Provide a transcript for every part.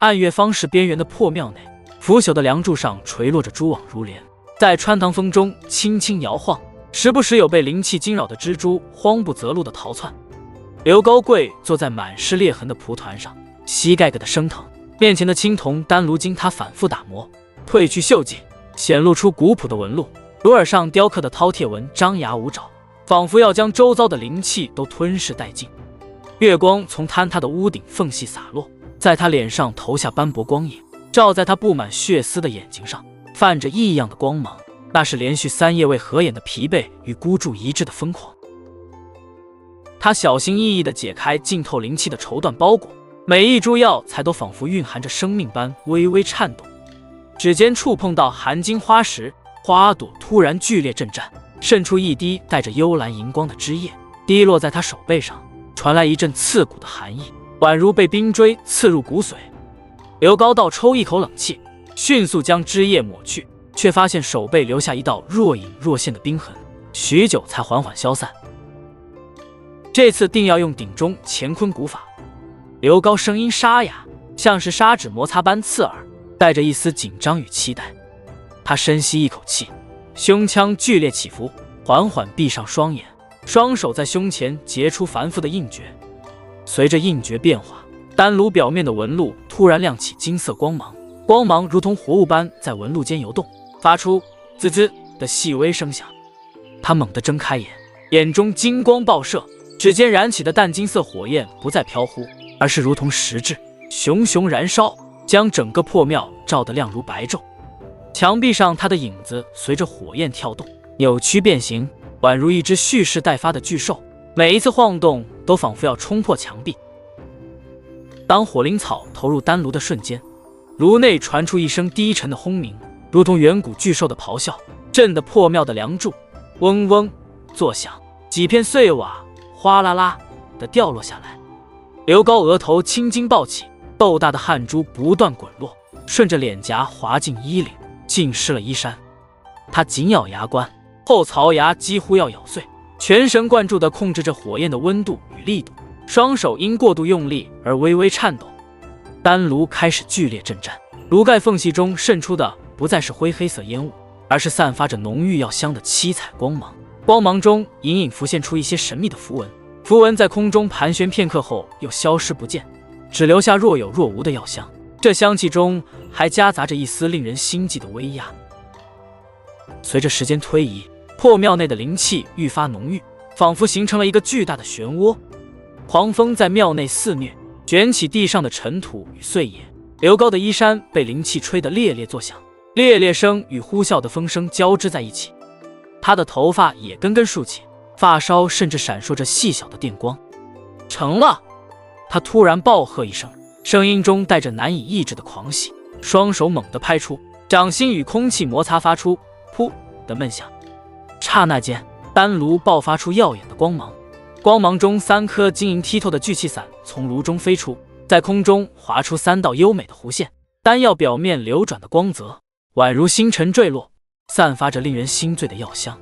暗月方室边缘的破庙内，腐朽的梁柱上垂落着蛛网如帘，在穿堂风中轻轻摇晃，时不时有被灵气惊扰的蜘蛛慌不择路的逃窜。刘高贵坐在满是裂痕的蒲团上，膝盖咯的生疼，面前的青铜丹炉经他反复打磨，褪去锈迹，显露出古朴的纹路，炉耳上雕刻的饕餮纹张牙舞爪，仿佛要将周遭的灵气都吞噬殆尽。月光从坍塌的屋顶缝隙洒落，在他脸上投下斑驳光影，照在他布满血丝的眼睛上，泛着异样的光芒，那是连续3夜未合眼的疲惫与孤注一掷的疯狂。他小心翼翼地解开浸透灵气的绸缎包裹，每一株药材都仿佛蕴含着生命般微微颤动。指尖触碰到含金花时，花朵突然剧烈震颤，渗出一滴带着幽蓝荧光的汁液，滴落在他手背上，传来一阵刺骨的寒意，宛如被冰锥刺入骨髓。刘高道抽一口冷气，迅速将汁液抹去，却发现手背留下一道若隐若现的冰痕，许久才缓缓消散。这次定要用鼎中乾坤古法。刘高声音沙哑，像是砂纸摩擦般刺耳，带着一丝紧张与期待。他深吸一口气，胸腔剧烈起伏，缓缓闭上双眼，双手在胸前结出繁复的印诀。随着印诀变化，丹炉表面的纹路突然亮起金色光芒，光芒如同活物般在纹路间游动，发出滋滋的细微声响。他猛地睁开眼，眼中金光爆射，指尖燃起的淡金色火焰不再飘忽，而是如同实质，熊熊燃烧，将整个破庙照得亮如白昼。墙壁上他的影子随着火焰跳动，扭曲变形，宛如一只蓄势待发的巨兽，每一次晃动都仿佛要冲破墙壁。当火灵草投入丹炉的瞬间，炉内传出一声低沉的轰鸣，如同远古巨兽的咆哮，震得破庙的梁柱嗡嗡作响，几片碎瓦哗啦啦地掉落下来。刘高额头青筋暴起，豆大的汗珠不断滚落，顺着脸颊滑进衣领，浸湿了衣衫。他紧咬牙关，后槽牙几乎要咬碎，全神贯注地控制着火焰的温度与力度，双手因过度用力而微微颤抖。丹炉开始剧烈震颤，炉盖缝隙中渗出的不再是灰黑色烟雾，而是散发着浓郁药香的七彩光芒。光芒中隐隐浮现出一些神秘的符文，符文在空中盘旋片刻后又消失不见，只留下若有若无的药香。这香气中还夹杂着一丝令人心悸的威压。随着时间推移，破庙内的灵气愈发浓郁，仿佛形成了一个巨大的漩涡。狂风在庙内肆虐，卷起地上的尘土与碎叶。刘高的衣衫被灵气吹得猎猎作响，猎猎声与呼啸的风声交织在一起。他的头发也根根竖起，发梢甚至闪烁着细小的电光。成了！他突然暴喝一声，声音中带着难以抑制的狂喜，双手猛地拍出，掌心与空气摩擦，发出噗的闷响。刹那间，丹炉爆发出耀眼的光芒，光芒中3颗晶莹剔透的聚气伞从炉中飞出，在空中划出3道优美的弧线，丹药表面流转的光泽宛如星辰坠落，散发着令人心醉的药香。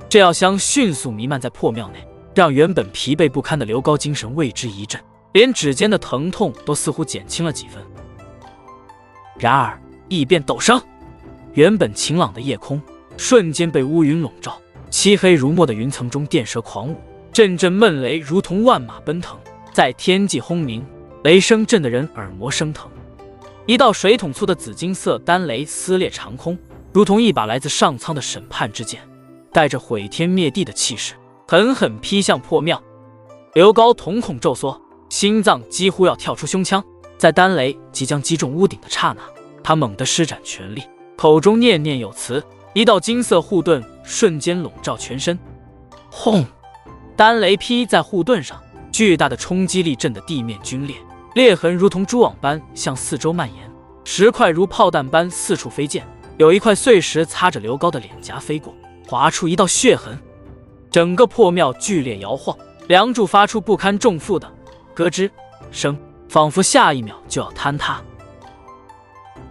这药香迅速弥漫在破庙内，让原本疲惫不堪的刘高精神为之一振，连指尖的疼痛都似乎减轻了几分。然而异变陡生，原本晴朗的夜空瞬间被乌云笼罩，漆黑如墨的云层中电蛇狂舞，阵阵闷雷如同万马奔腾，在天际轰鸣，雷声震得人耳膜生疼。一道水桶粗的紫金色丹雷撕裂长空，如同一把来自上苍的审判之剑，带着毁天灭地的气势，狠狠劈向破庙。刘高瞳孔骤缩，心脏几乎要跳出胸腔。在丹雷即将击中屋顶的刹那，他猛地施展全力，口中念念有词，一道金色护盾瞬间笼罩全身。轰！丹雷劈在护盾上，巨大的冲击力震得地面皲裂，裂痕如同蛛网般向四周蔓延，石块如炮弹般四处飞溅，有一块碎石擦着刘高的脸颊飞过，划出一道血痕。整个破庙剧烈摇晃，梁柱发出不堪重负的咯吱声，仿佛下一秒就要坍塌。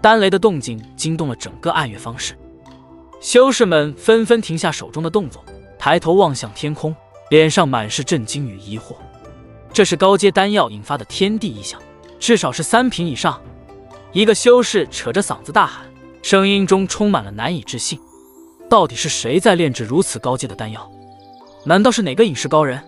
丹雷的动静惊动了整个暗月方室，修士们纷纷停下手中的动作，抬头望向天空，脸上满是震惊与疑惑。这是高阶丹药引发的天地异象，至少是3品以上，一个修士扯着嗓子大喊，声音中充满了难以置信。到底是谁在炼制如此高阶的丹药？难道是哪个隐士高人？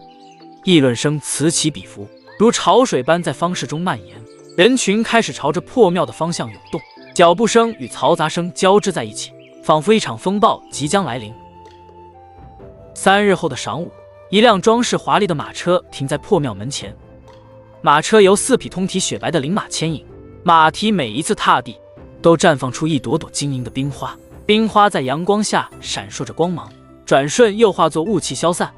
议论声此起彼伏，如潮水般在方室中蔓延。人群开始朝着破庙的方向涌动，脚步声与嘈杂声交织在一起，仿佛一场风暴即将来临。3日后的晌午，一辆装饰华丽的马车停在破庙门前，马车由4匹通体雪白的灵马牵引，马蹄每一次踏地，都绽放出一朵朵晶莹的冰花，冰花在阳光下闪烁着光芒，转瞬又化作雾气消散。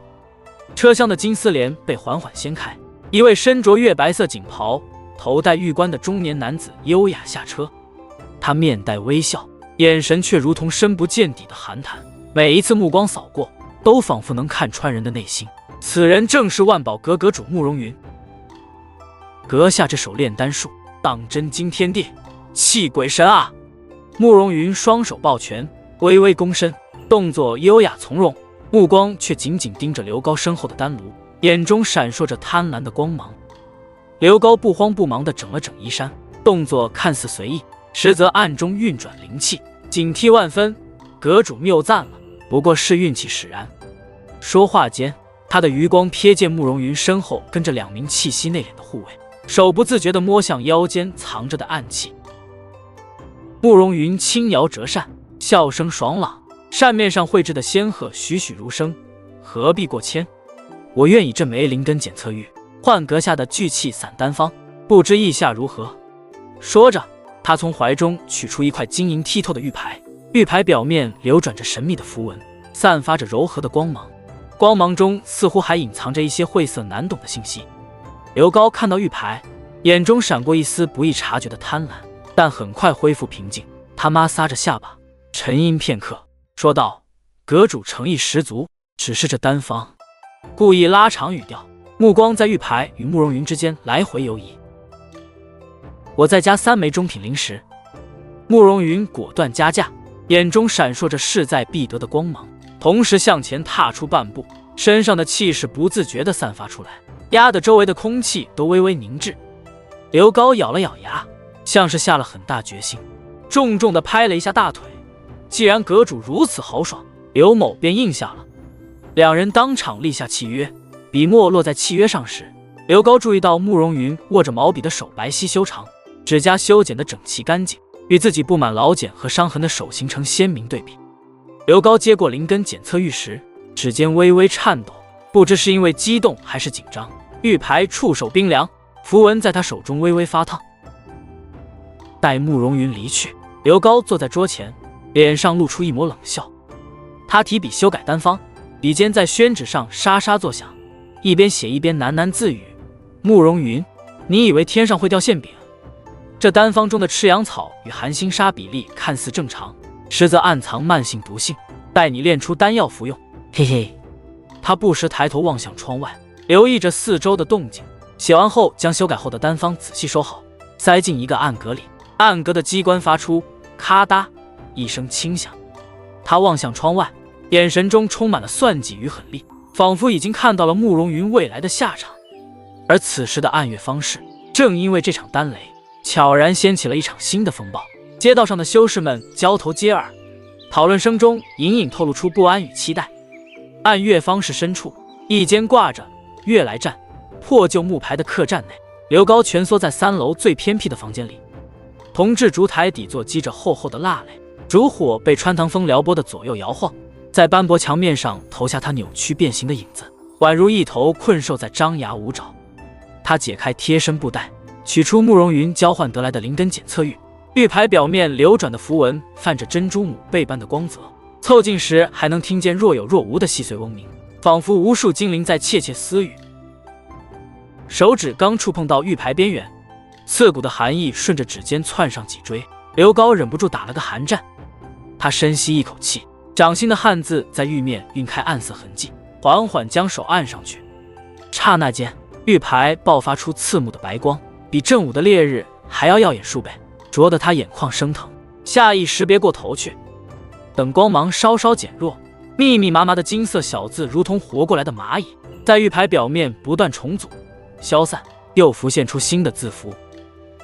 车厢的金丝帘被缓缓掀开，一位身着月白色锦袍、头戴玉冠的中年男子优雅下车。他面带微笑，眼神却如同深不见底的寒潭，每一次目光扫过，都仿佛能看穿人的内心。此人正是万宝阁阁主慕容云。阁下这手炼丹术，当真惊天地，泣鬼神啊！慕容云双手抱拳，微微躬身，动作优雅从容，目光却紧紧盯着刘高身后的丹炉，眼中闪烁着贪婪的光芒。刘高不慌不忙地整了整衣衫，动作看似随意，实则暗中运转灵气，警惕万分。阁主谬赞了，不过是运气使然。说话间，他的余光瞥见慕容云身后跟着2名气息内敛的护卫，手不自觉地摸向腰间藏着的暗器。慕容云轻摇折扇，笑声爽朗，扇面上绘制的仙鹤栩栩如生。何必过谦？我愿以这枚灵根检测玉换阁下的聚气散丹方，不知意下如何？说着，他从怀中取出一块晶莹剔透的玉牌，玉牌表面流转着神秘的符文，散发着柔和的光芒，光芒中似乎还隐藏着一些晦涩难懂的信息。刘高看到玉牌，眼中闪过一丝不易察觉的贪婪，但很快恢复平静。他妈撒着下巴，沉吟片刻，说道：“阁主诚意十足，只是这丹方。”故意拉长语调，目光在玉牌与慕容云之间来回游移。我再加3枚中品灵石。慕容云果断加价，眼中闪烁着势在必得的光芒，同时向前踏出半步，身上的气势不自觉地散发出来，压得周围的空气都微微凝滞。刘高咬了咬牙，像是下了很大决心，重重地拍了一下大腿。既然阁主如此豪爽，刘某便应下了。2人当场立下契约。笔墨落在契约上时，刘高注意到慕容云握着毛笔的手白皙修长，指甲修剪得整齐干净，与自己布满老茧和伤痕的手形成鲜明对比。刘高接过灵根检测玉时，指尖微微颤抖，不知是因为激动还是紧张。玉牌触手冰凉，符文在他手中微微发烫。待慕容云离去，刘高坐在桌前，脸上露出一抹冷笑。他提笔修改丹方，笔尖在宣纸上沙沙作响，一边写一边喃喃自语：“慕容云，你以为天上会掉馅饼？这丹方中的赤阳草与寒星沙比例看似正常，实则暗藏慢性毒性，待你炼出丹药服用。”嘿嘿。他不时抬头望向窗外，留意着四周的动静。写完后，将修改后的丹方仔细收好，塞进一个暗格里。暗格的机关发出咔嗒一声轻响。他望向窗外，眼神中充满了算计与狠厉，仿佛已经看到了慕容云未来的下场。而此时的暗月方室，正因为这场丹雷，悄然掀起了一场新的风暴。街道上的修士们交头接耳，讨论声中隐隐透露出不安与期待。暗月方室深处，一间挂着“悦来站”破旧木牌的客栈内，刘高蜷缩在3楼最偏僻的房间里。铜制烛台底座积着厚厚的蜡垒，烛火被穿堂风撩拨的左右摇晃，在斑驳墙面上投下他扭曲变形的影子，宛如一头困兽在张牙舞爪。他解开贴身布袋，取出慕容云交换得来的灵根检测玉，玉牌表面流转的符文泛着珍珠母贝般的光泽，凑近时还能听见若有若无的细碎嗡鸣，仿佛无数精灵在窃窃私语。手指刚触碰到玉牌边缘，刺骨的寒意顺着指尖窜上脊椎，刘高忍不住打了个寒战。他深吸一口气，掌心的汗渍在玉面晕开暗色痕迹，缓缓将手按上去。刹那间，玉牌爆发出刺目的白光，比正午的烈日还要耀眼数倍，灼得他眼眶生疼，下意识别过头去。等光芒稍稍减弱，密密麻麻的金色小字如同活过来的蚂蚁，在玉牌表面不断重组消散，又浮现出新的字符。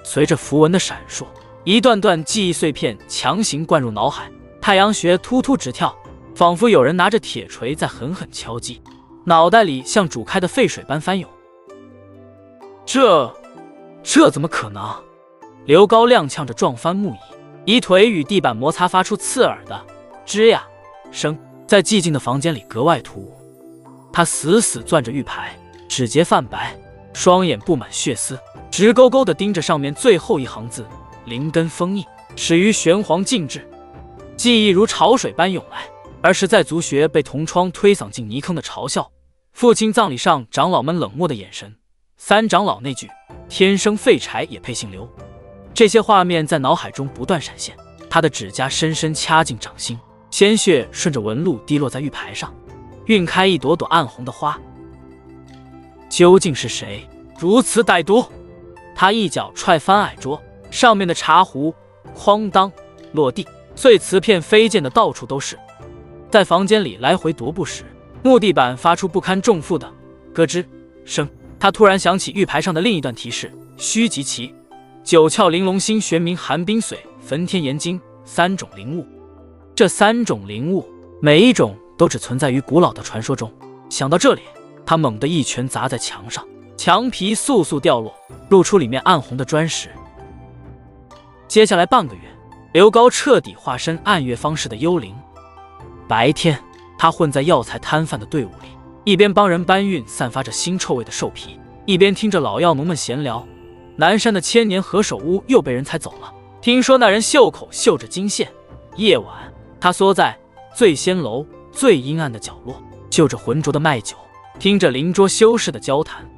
随着符文的闪烁，一段段记忆碎片强行灌入脑海，太阳穴突突直跳，仿佛有人拿着铁锤在狠狠敲击，脑袋里像煮开的沸水般翻涌。这怎么可能？刘高踉跄着撞翻木椅，一腿与地板摩擦，发出刺耳的吱呀声，在寂静的房间里格外突兀。他死死攥着玉牌，指节泛白，双眼布满血丝，直勾勾地盯着上面最后一行字：灵根封印，始于玄黄禁制。记忆如潮水般涌来，儿时在族学被同窗推搡进泥坑的嘲笑，父亲葬礼上长老们冷漠的眼神，三长老那句天生废柴也配姓刘，这些画面在脑海中不断闪现。他的指甲深深掐进掌心，鲜血顺着纹路滴落在玉牌上，晕开一朵朵暗红的花。究竟是谁如此歹毒？他一脚踹翻矮桌，上面的茶壶哐当落地，碎瓷片飞溅的到处都是。在房间里来回踱步时，木地板发出不堪重负的咯吱声。他突然想起玉牌上的另一段提示：须及其九窍玲珑心、玄冥寒冰髓、焚天炎金三种灵物。这三种灵物，每一种都只存在于古老的传说中。想到这里，他猛地一拳砸在墙上，墙皮簌簌掉落，露出里面暗红的砖石。接下来半个月，刘高彻底化身暗月方士的幽灵。白天，他混在药材摊贩的队伍里，一边帮人搬运散发着腥臭味的兽皮，一边听着老药农们闲聊。南山的千年何首乌又被人踩走了，听说那人袖口绣着金线。夜晚，他缩在醉仙楼最阴暗的角落，就着浑浊的麦酒，听着邻桌修士的交谈。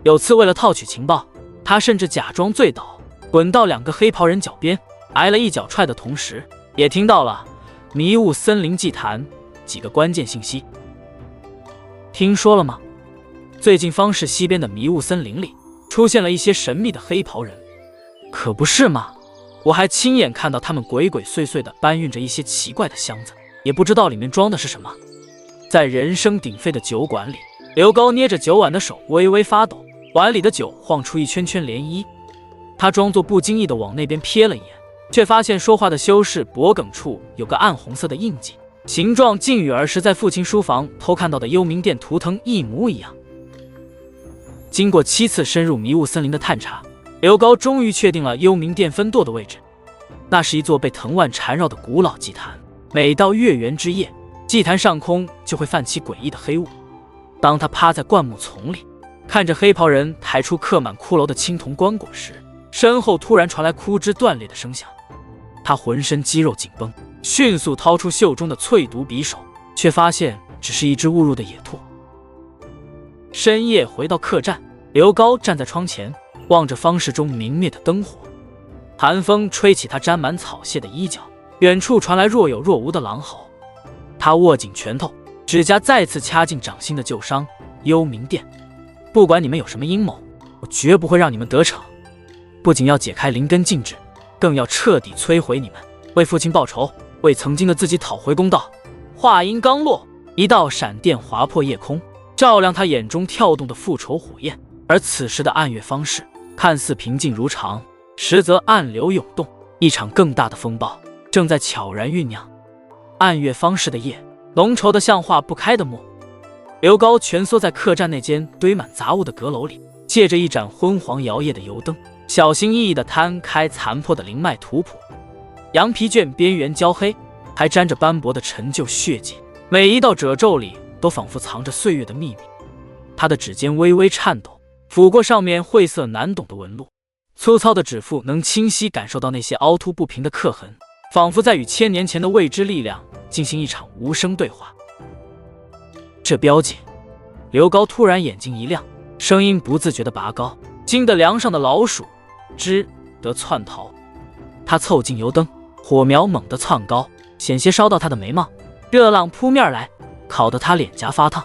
有次为了套取情报，他甚至假装醉倒，滚到两个黑袍人脚边，挨了一脚踹的同时，也听到了迷雾森林祭坛几个关键信息。听说了吗？最近方氏西边的迷雾森林里出现了一些神秘的黑袍人。可不是吗？我还亲眼看到他们鬼鬼祟祟地搬运着一些奇怪的箱子，也不知道里面装的是什么。在人声鼎沸的酒馆里，刘高捏着酒碗的手微微发抖，碗里的酒晃出一圈圈涟漪。他装作不经意地往那边瞥了一眼，却发现说话的修士脖颈处有个暗红色的印记，形状竟与儿时在父亲书房偷看到的幽冥殿图腾一模一样。经过7次深入迷雾森林的探查，刘高终于确定了幽冥殿分舵的位置。那是一座被藤蔓缠绕的古老祭坛，每到月圆之夜，祭坛上空就会泛起诡异的黑雾。当他趴在灌木丛里，看着黑袍人抬出刻满骷髅的青铜棺椁时，身后突然传来枯枝断裂的声响。他浑身肌肉紧绷，迅速掏出袖中的淬毒匕首，却发现只是一只误入的野兔。深夜回到客栈，刘高站在窗前，望着方室中明灭的灯火。寒风吹起他沾满草屑的衣角，远处传来若有若无的狼嚎。他握紧拳头，指甲再次掐进掌心的旧伤。幽冥殿，不管你们有什么阴谋，我绝不会让你们得逞。不仅要解开灵根禁制，更要彻底摧毁你们，为父亲报仇，为曾经的自己讨回公道。话音刚落，一道闪电划破夜空，照亮他眼中跳动的复仇火焰。而此时的暗月方士看似平静如常，实则暗流涌动，一场更大的风暴正在悄然酝酿。暗月方士的夜，浓稠的像化不开的墨。刘高蜷缩在客栈那间堆满杂物的阁楼里，借着一盏昏黄摇曳的油灯，小心翼翼地摊开残破的灵脉图谱。羊皮卷边缘焦黑，还沾着斑驳的陈旧血迹，每一道褶皱里都仿佛藏着岁月的秘密。他的指尖微微颤抖，抚过上面晦涩难懂的纹路，粗糙的指腹能清晰感受到那些凹凸不平的刻痕，仿佛在与1000年前的未知力量进行一场无声对话。这标记，刘高突然眼睛一亮，声音不自觉地拔高，惊得梁上的老鼠吱得窜逃。他凑近油灯，火苗猛地窜高，险些烧到他的眉毛，热浪扑面来，烤得他脸颊发烫。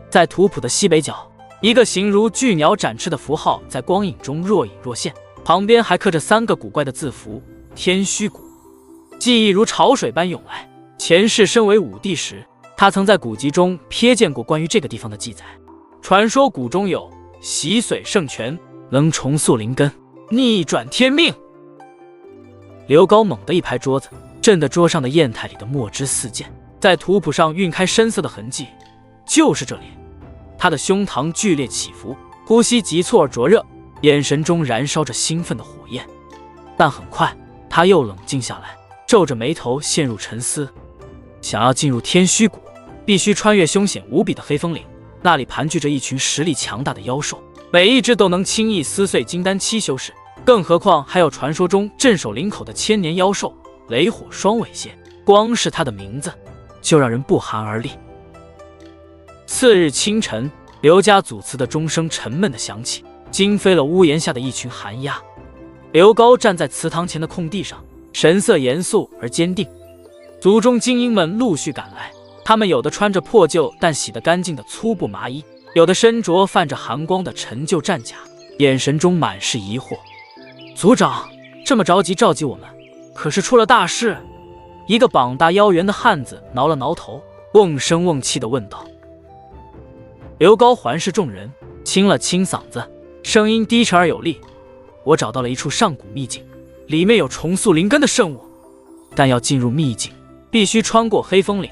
在图谱的西北角，一个形如巨鸟展翅的符号在光影中若隐若现，旁边还刻着3个古怪的字符：天虚谷。记忆如潮水般涌来，前世身为武帝时，他曾在古籍中瞥见过关于这个地方的记载。传说谷中有洗髓圣泉，能重塑灵根，逆转天命。刘高猛地一拍桌子，震得桌上的砚台里的墨汁四溅，在图谱上晕开深色的痕迹。就是这里。他的胸膛剧烈起伏，呼吸急促而灼热，眼神中燃烧着兴奋的火焰。但很快他又冷静下来，皱着眉头陷入沉思。想要进入天虚谷，必须穿越凶险无比的黑风岭，那里盘踞着一群实力强大的妖兽，每一只都能轻易撕碎金丹期修士，更何况还有传说中镇守林口的千年妖兽雷火双尾蝎，光是他的名字就让人不寒而栗。次日清晨，刘家祖祠的钟声沉闷地响起，惊飞了屋檐下的一群寒鸦。刘高站在祠堂前的空地上，神色严肃而坚定。族中精英们陆续赶来，他们有的穿着破旧但洗得干净的粗布麻衣，有的身着泛着寒光的陈旧战甲，眼神中满是疑惑。族长这么着急召集我们，可是出了大事？一个膀大腰圆的汉子挠了挠头，瓮声瓮气地问道。刘高环视众人，清了清嗓子，声音低沉而有力：我找到了一处上古秘境，里面有重塑灵根的圣物，但要进入秘境必须穿过黑风岭，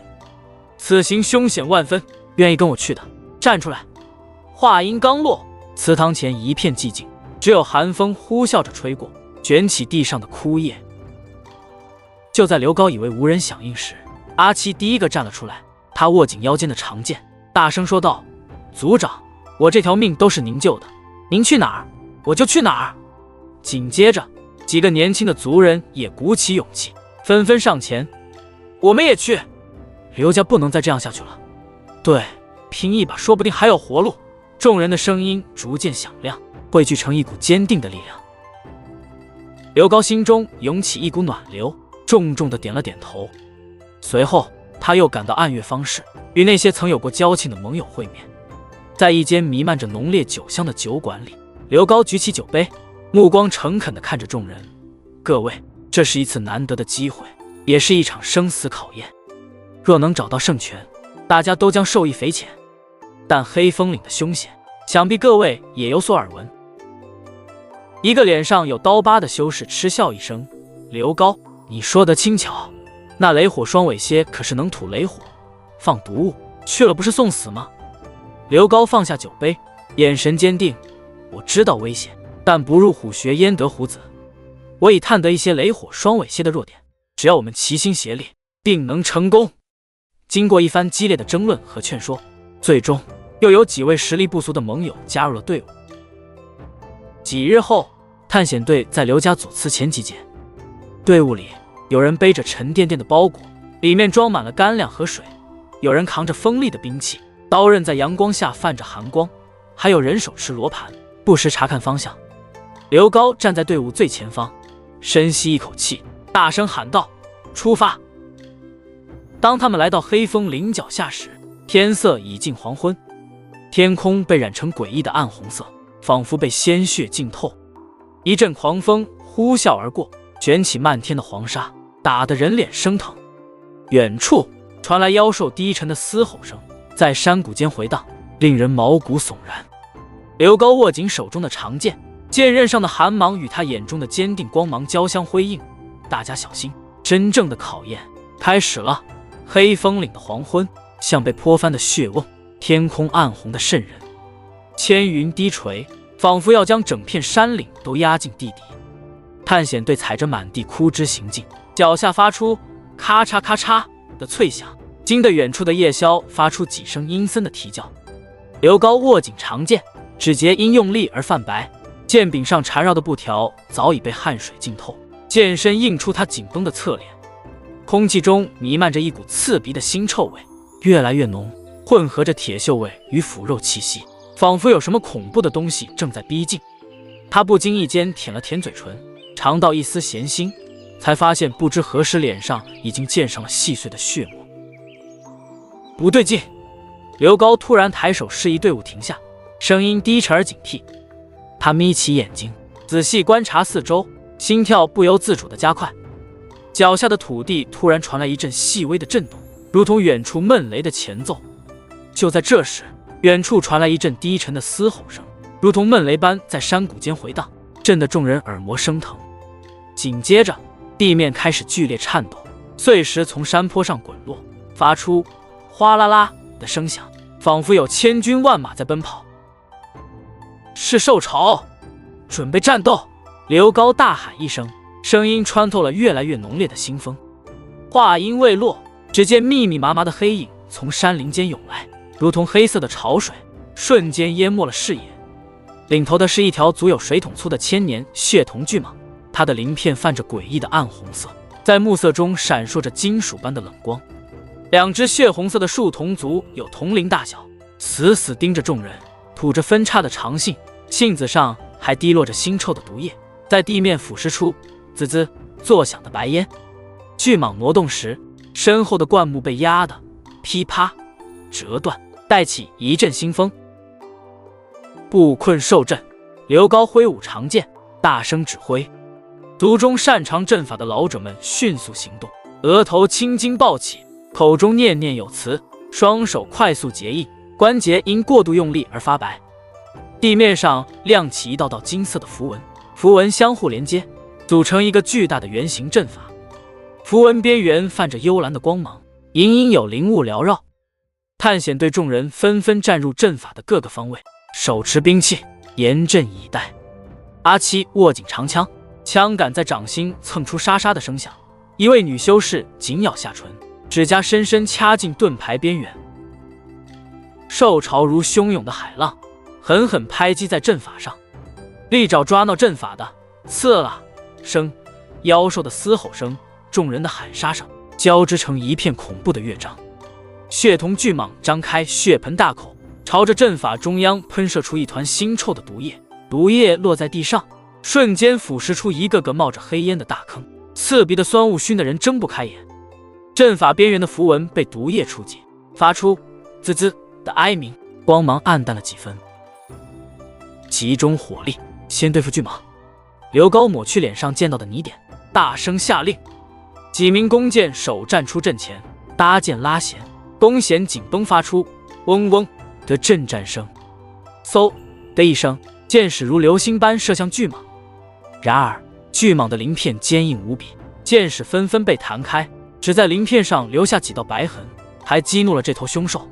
此行凶险万分，愿意跟我去的站出来。话音刚落，祠堂前一片寂静，只有寒风呼啸着吹过，卷起地上的枯叶。就在刘高以为无人响应时，阿七第一个站了出来，他握紧腰间的长剑，大声说道：族长，我这条命都是您救的，您去哪儿我就去哪儿。紧接着几个年轻的族人也鼓起勇气，纷纷上前。我们也去，刘家不能再这样下去了。对，拼一把说不定还有活路。众人的声音逐渐响亮，汇聚成一股坚定的力量。刘高心中涌起一股暖流，重重地点了点头。随后他又赶到暗月方室，与那些曾有过交情的盟友会面。在一间弥漫着浓烈酒香的酒馆里，刘高举起酒杯，目光诚恳地看着众人。各位，这是一次难得的机会，也是一场生死考验。若能找到圣泉，大家都将受益匪浅。但黑风岭的凶险，想必各位也有所耳闻。一个脸上有刀疤的修士嗤笑一声：刘高，你说得轻巧，那雷火双尾蝎可是能吐雷火，放毒物，去了不是送死吗？刘高放下酒杯，眼神坚定：我知道危险，但不入虎穴焉得虎子。我已探得一些雷火双尾蝎的弱点，只要我们齐心协力，定能成功。经过一番激烈的争论和劝说，最终又有几位实力不俗的盟友加入了队伍。几日后，探险队在刘家祖祠前集结，队伍里有人背着沉甸甸的包裹，里面装满了干粮和水，有人扛着锋利的兵器，刀刃在阳光下泛着寒光，还有人手持罗盘，不时查看方向。刘高站在队伍最前方，深吸一口气，大声喊道：出发！当他们来到黑风岭脚下时，天色已近黄昏，天空被染成诡异的暗红色，仿佛被鲜血浸透。一阵狂风呼啸而过，卷起漫天的黄沙，打得人脸生疼。远处传来妖兽低沉的嘶吼声，在山谷间回荡，令人毛骨悚然。刘高握紧手中的长剑，剑刃上的寒芒与他眼中的坚定光芒交相辉映。大家小心，真正的考验开始了。黑风岭的黄昏像被泼翻的血瓮，天空暗红的渗人，千云低垂，仿佛要将整片山岭都压进地底。探险队踩着满地枯枝行进，脚下发出咔嚓咔嚓的脆响，惊得远处的夜枭发出几声阴森的啼叫。刘高握紧长剑，指节因用力而泛白，剑柄上缠绕的布条早已被汗水浸透，剑身映出他紧绷的侧脸。空气中弥漫着一股刺鼻的腥臭味，越来越浓，混合着铁锈味与腐肉气息，仿佛有什么恐怖的东西正在逼近。他不经意间舔了舔嘴唇，尝到一丝咸腥，才发现不知何时脸上已经溅上了细碎的血沫。不对劲！刘高突然抬手示意队伍停下，声音低沉而警惕。他眯起眼睛，仔细观察四周，心跳不由自主地加快。脚下的土地突然传来一阵细微的震动，如同远处闷雷的前奏。就在这时，远处传来一阵低沉的嘶吼声，如同闷雷般在山谷间回荡，震得众人耳膜生疼。紧接着，地面开始剧烈颤抖，碎石从山坡上滚落，发出哗啦啦的声响，仿佛有千军万马在奔跑。是兽潮，准备战斗！刘高大喊一声，声音穿透了越来越浓烈的腥风。话音未落，只见密密麻麻的黑影从山林间涌来，如同黑色的潮水，瞬间淹没了视野。领头的是一条足有水桶粗的千年血瞳巨蟒，它的鳞片泛着诡异的暗红色，在暮色中闪烁着金属般的冷光。两只血红色的树瞳足有铜铃大小，死死盯着众人，吐着分叉的长信，信子上还滴落着腥臭的毒液，在地面腐蚀出滋滋作响的白烟。巨蟒挪动时，身后的灌木被压得噼啪折断，带起一阵腥风。不困兽阵，刘高挥舞长剑，大声指挥。族中擅长阵法的老者们迅速行动，额头青筋暴起，口中念念有词，双手快速结印，关节因过度用力而发白。地面上亮起一道道金色的符文，符文相互连接，组成一个巨大的圆形阵法。符文边缘泛着幽蓝的光芒，隐隐有灵雾缭绕。探险队众人纷纷站入阵法的各个方位，手持兵器，严阵以待。阿七握紧长枪，枪杆在掌心蹭出沙沙的声响。一位女修士紧咬下唇，指甲深深掐进盾牌边缘。兽潮如汹涌的海浪，狠狠拍击在阵法上。利爪抓挠阵法的刺啦声，妖兽的嘶吼声，众人的喊杀声，交织成一片恐怖的乐章。血瞳巨蟒张开血盆大口，朝着阵法中央喷射出一团腥臭的毒液，毒液落在地上，瞬间腐蚀出一个个冒着黑烟的大坑，刺鼻的酸雾熏得人睁不开眼。阵法边缘的符文被毒液触及，发出滋滋的哀鸣，光芒暗淡了几分。集中火力，先对付巨蟒。刘高抹去脸上见到的泥点，大声下令。几名弓箭手站出阵前，搭箭拉弦，弓弦紧绷，发出嗡嗡的震战声。嗖的一声，箭矢如流星般射向巨蟒。然而巨蟒的鳞片坚硬无比，箭矢纷纷被弹开，只在鳞片上留下几道白痕，还激怒了这头凶兽。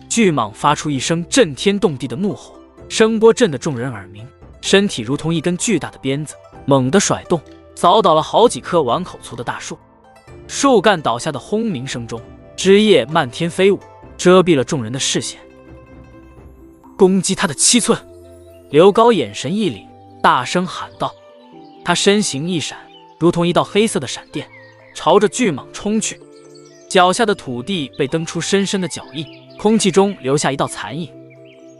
巨蟒发出一声震天动地的怒吼，声波震得众人耳鸣，身体如同一根巨大的鞭子，猛地甩动，扫倒了好几棵碗口粗的大树。树干倒下的轰鸣声中，枝叶漫天飞舞，遮蔽了众人的视线。攻击他的7寸！刘高眼神一凛，大声喊道。他身形一闪，如同一道黑色的闪电，朝着巨蟒冲去。脚下的土地被蹬出深深的脚印，空气中留下一道残影。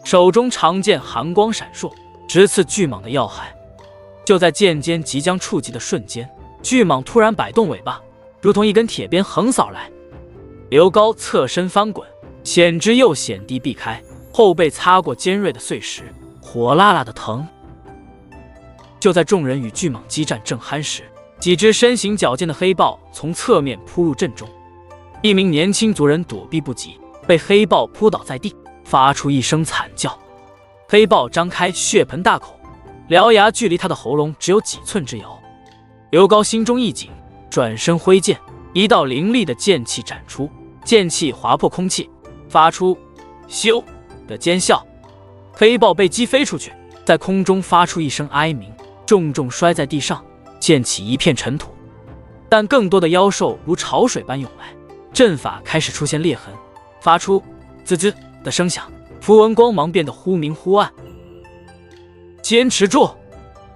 手中长剑寒光闪烁，直刺巨蟒的要害。就在剑尖即将触及的瞬间，巨蟒突然摆动尾巴，如同一根铁鞭横扫来。刘高侧身翻滚，险之又险地避开，后背擦过尖锐的碎石，火辣辣的疼。就在众人与巨蟒激战正酣时，几只身形矫健的黑豹从侧面扑入阵中。一名年轻族人躲避不及，被黑豹扑倒在地，发出一声惨叫。黑豹张开血盆大口，獠牙距离他的喉咙只有几寸之遥。刘高心中一紧，转身挥剑，一道凌厉的剑气斩出，剑气划破空气，发出咻的尖啸。黑豹被击飞出去，在空中发出一声哀鸣，重重摔在地上，溅起一片尘土。但更多的妖兽如潮水般涌来，阵法开始出现裂痕，发出滋滋的声响，符文光芒变得忽明忽暗。坚持住！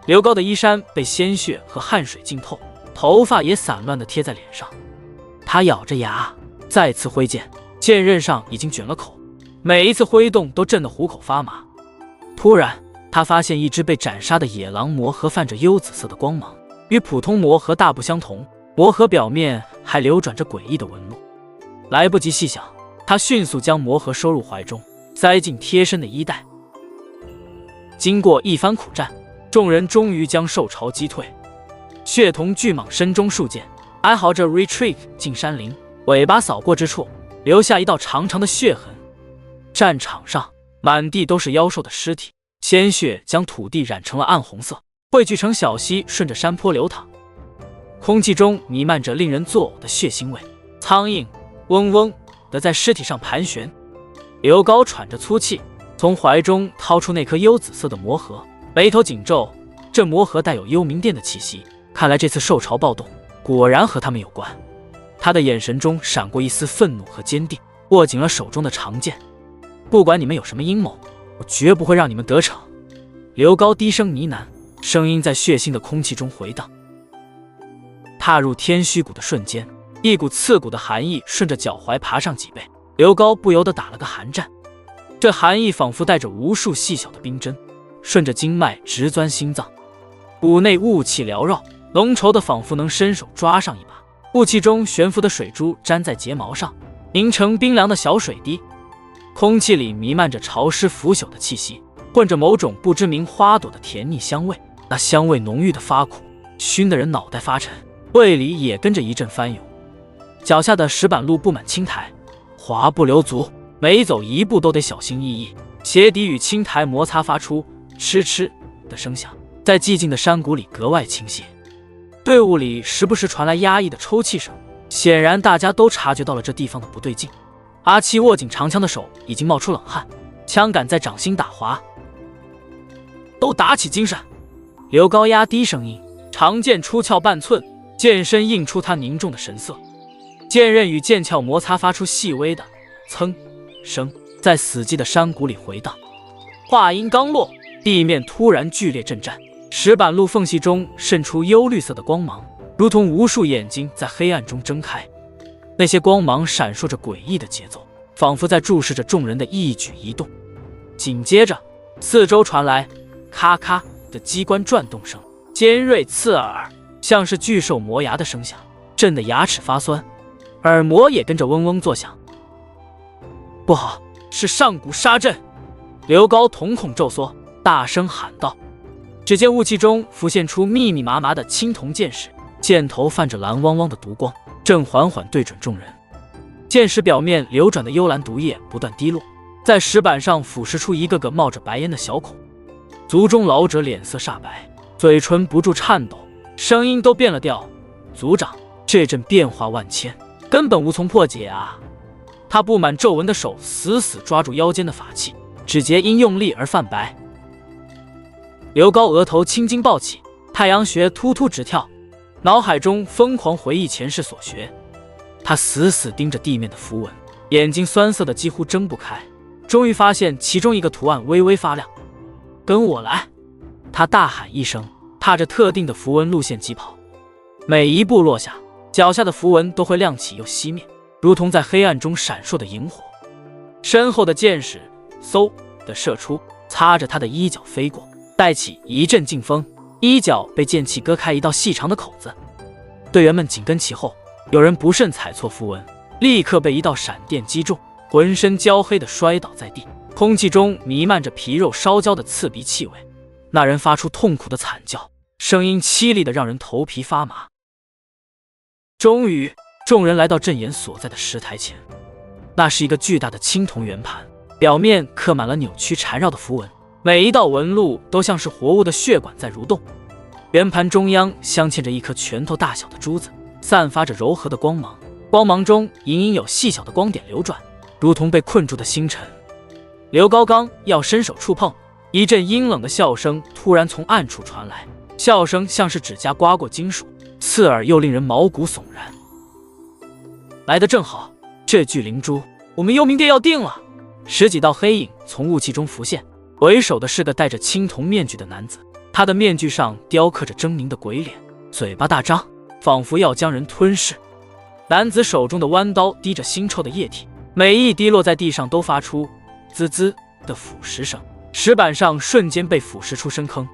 刘高的衣衫被鲜血和汗水浸透，头发也散乱地贴在脸上。他咬着牙再次挥剑，剑刃上已经卷了口，每一次挥动都震得虎口发麻。突然他发现一只被斩杀的野狼魔盒泛着幽紫色的光芒，与普通魔盒大不相同，魔盒表面还流转着诡异的纹路。来不及细想，他迅速将魔盒收入怀中，塞进贴身的衣袋。经过一番苦战，众人终于将兽潮击退。血瞳巨蟒身中数箭，哀嚎着 retreat 进山林，尾巴扫过之处，留下一道长长的血痕。战场上满地都是妖兽的尸体，鲜血将土地染成了暗红色，汇聚成小溪，顺着山坡流淌。空气中弥漫着令人作呕的血腥味，苍蝇嗡嗡地在尸体上盘旋。刘高喘着粗气，从怀中掏出那颗幽紫色的魔核，眉头紧皱。这魔核带有幽冥殿的气息，看来这次受潮暴动果然和他们有关。他的眼神中闪过一丝愤怒和坚定，握紧了手中的长剑。不管你们有什么阴谋，我绝不会让你们得逞。刘高低声呢喃，声音在血腥的空气中回荡。踏入天虚谷的瞬间，一股刺骨的寒意顺着脚踝爬上脊背，刘高不由得打了个寒战。这寒意仿佛带着无数细小的冰针，顺着经脉直钻心脏。谷内雾气缭绕，浓稠的仿佛能伸手抓上一把。雾气中悬浮的水珠粘在睫毛上，凝成冰凉的小水滴。空气里弥漫着潮湿腐朽的气息，混着某种不知名花朵的甜腻香味。那香味浓郁的发苦，熏得人脑袋发沉，胃里也跟着一阵翻涌。脚下的石板路布满青苔，滑不留足，每走一步都得小心翼翼。鞋底与青苔摩擦发出嗤嗤的声响，在寂静的山谷里格外清晰。队伍里时不时传来压抑的抽泣声，显然大家都察觉到了这地方的不对劲。阿七握紧长枪的手已经冒出冷汗，枪杆在掌心打滑。都打起精神！刘高压低声音，长剑出鞘半寸，剑身映出他凝重的神色。剑刃与剑鞘摩擦发出细微的噌声，在死寂的山谷里回荡。话音刚落，地面突然剧烈震颤，石板路缝隙中渗出幽绿色的光芒，如同无数眼睛在黑暗中睁开。那些光芒闪烁着诡异的节奏，仿佛在注视着众人的一举一动。紧接着，四周传来咔咔的机关转动声，尖锐刺耳，像是巨兽磨牙的声响，震得牙齿发酸，耳膜也跟着嗡嗡作响。不好，是上古杀阵！刘高瞳孔骤缩，大声喊道。只见雾气中浮现出密密麻麻的青铜剑矢，剑头泛着蓝汪汪的毒光，正缓缓对准众人。剑矢表面流转的幽蓝毒液不断滴落，在石板上腐蚀出一个个冒着白烟的小孔。族中老者脸色煞白，嘴唇不住颤抖，声音都变了调。族长，这阵变化万千，根本无从破解啊！他布满皱纹的手死死抓住腰间的法器，指节因用力而泛白。刘高额头青筋暴起，太阳穴突突直跳，脑海中疯狂回忆前世所学。他死死盯着地面的符文，眼睛酸涩的几乎睁不开，终于发现其中一个图案微微发亮。跟我来！他大喊一声，踏着特定的符文路线疾跑，每一步落下，脚下的符文都会亮起又熄灭，如同在黑暗中闪烁的萤火。身后的剑矢嗖的射出，擦着他的衣角飞过，带起一阵劲风，衣角被剑气割开一道细长的口子。队员们紧跟其后，有人不慎踩错符文，立刻被一道闪电击中，浑身焦黑的摔倒在地。空气中弥漫着皮肉烧焦的刺鼻气味，那人发出痛苦的惨叫，声音凄厉的让人头皮发麻。终于，众人来到阵眼所在的石台前，那是一个巨大的青铜圆盘，表面刻满了扭曲缠绕的符文，每一道纹路都像是活物的血管在蠕动。圆盘中央镶嵌着一颗拳头大小的珠子，散发着柔和的光芒，光芒中隐隐有细小的光点流转，如同被困住的星辰。刘高刚要伸手触碰，一阵阴冷的笑声突然从暗处传来，笑声像是指甲刮过金属，刺耳又令人毛骨悚然。来得正好，这具灵珠，我们幽冥殿要定了。十几道黑影从雾气中浮现，为首的是个戴着青铜面具的男子，他的面具上雕刻着狰狞的鬼脸，嘴巴大张，仿佛要将人吞噬。男子手中的弯刀滴着腥臭的液体，每一滴落在地上都发出滋滋的腐蚀声，石板上瞬间被腐蚀出深坑。